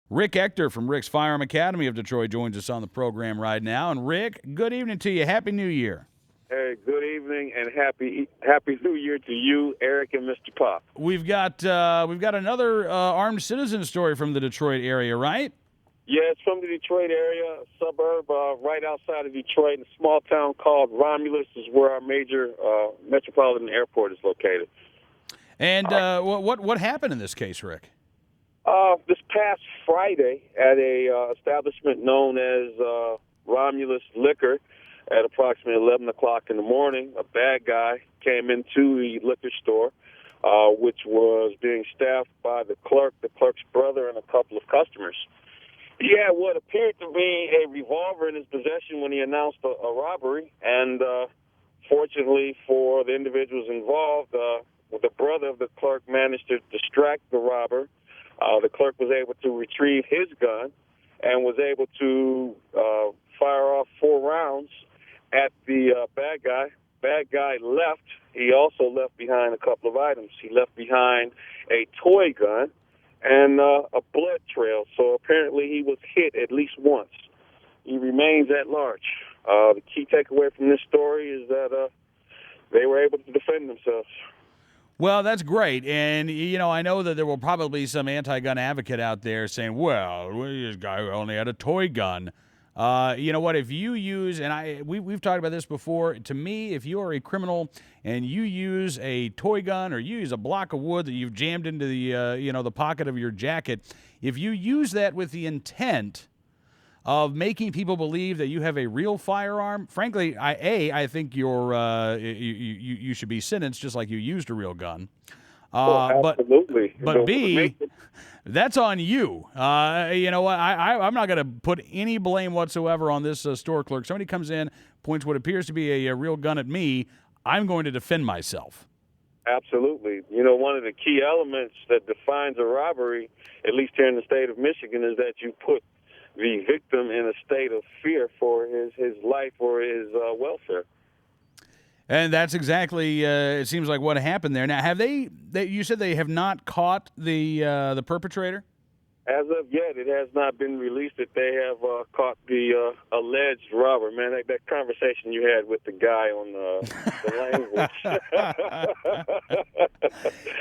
Rick Ector from Rick's Firearm Academy of Detroit joins us on the program right now. And Rick, good evening to you. Happy New Year. Hey, good evening and happy New Year to you, Eric and Mr. Pop. We've got another armed citizen story from the Detroit area, right? Yeah, it's from the Detroit area, a suburb right outside of Detroit, in a small town called Romulus, is where our major metropolitan airport is located. And what happened in this case, Rick? This past Friday, at a establishment known as Romulus Liquor, at approximately 11 o'clock in the morning, a bad guy came into the liquor store, which was being staffed by the clerk's brother, and a couple of customers. He had what appeared to be a revolver in his possession when he announced a robbery, and fortunately for the individuals involved, the brother of the clerk managed to distract the robber. The clerk was able to retrieve his gun and was able to fire off 4 rounds at the bad guy. Bad guy left. He also left behind a couple of items. He left behind a toy gun and a blood trail. So apparently he was hit at least once. He remains at large. The key takeaway from this story is that they were able to defend themselves. Well, that's great. And, I know that there will probably be some anti-gun advocate out there saying, well, this guy only had a toy gun. You know what? If you use, and we've talked about this before, to me, if you are a criminal and you use a toy gun or you use a block of wood that you've jammed into the pocket of your jacket, if you use that with the intent of making people believe that you have a real firearm, frankly, I think you should be sentenced just like you used a real gun. Absolutely. But B, that's on you. You know what? I'm not going to put any blame whatsoever on this store clerk. Somebody comes in, points what appears to be a real gun at me. I'm going to defend myself. Absolutely. One of the key elements that defines a robbery, at least here in the state of Michigan, is that you put the victim in a state of fear for his life or his welfare. And that's exactly, it seems like, what happened there. Now, have you said they have not caught the perpetrator? As of yet, it has not been released that they have caught the alleged robber. Man, that conversation you had with the guy on the language.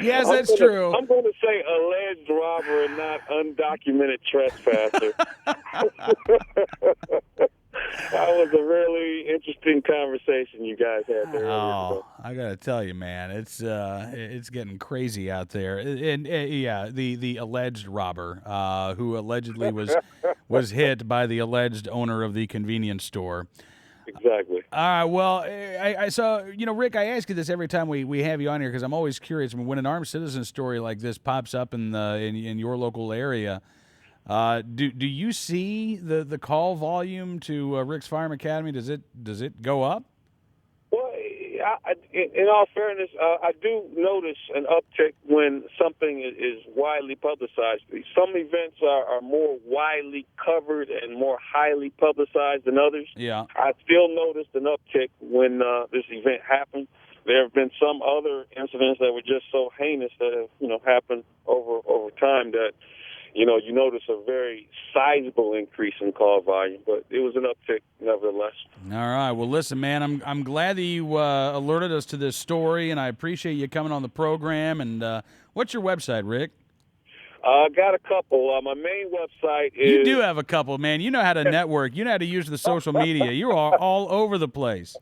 Yes, that's true. I'm going to say alleged robber and not undocumented trespasser. That was a really interesting conversation you guys had there. Oh, I gotta tell you, man, it's getting crazy out there. And the alleged robber who allegedly was hit by the alleged owner of the convenience store. Exactly. All right. Well, so Rick, I ask you this every time we have you on here because I'm always curious. When an armed citizen story like this pops up in your local area. Do you see the call volume to Rick's Firearm Academy? Does it go up? Well, in all fairness, I do notice an uptick when something is widely publicized. Some events are more widely covered and more highly publicized than others. Yeah. I still noticed an uptick when this event happened. There have been some other incidents that were just so heinous that have happened over time that you notice a very sizable increase in call volume, but it was an uptick nevertheless. All right. Well, listen, man, I'm glad that you alerted us to this story, and I appreciate you coming on the program. And what's your website, Rick? I got a couple. My main website is... You do have a couple, man. You know how to network. You know how to use the social media. You are all over the place.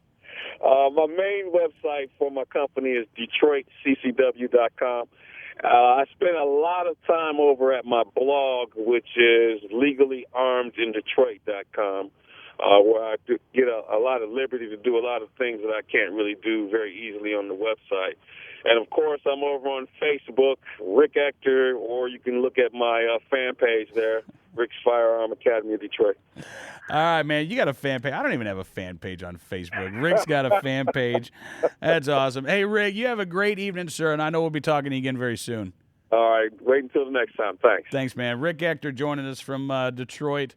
My main website for my company is DetroitCCW.com. I spend a lot of time over at my blog, which is LegallyArmedInDetroit.com, where I get a lot of liberty to do a lot of things that I can't really do very easily on the website. And, of course, I'm over on Facebook, Rick Ector, or you can look at my fan page there, Rick's Firearm Academy of Detroit. All right, man, you got a fan page. I don't even have a fan page on Facebook. Rick's got a fan page. That's awesome. Hey, Rick, you have a great evening, sir, and I know we'll be talking to you again very soon. All right, wait until the next time. Thanks. Thanks, man. Rick Ector joining us from Detroit.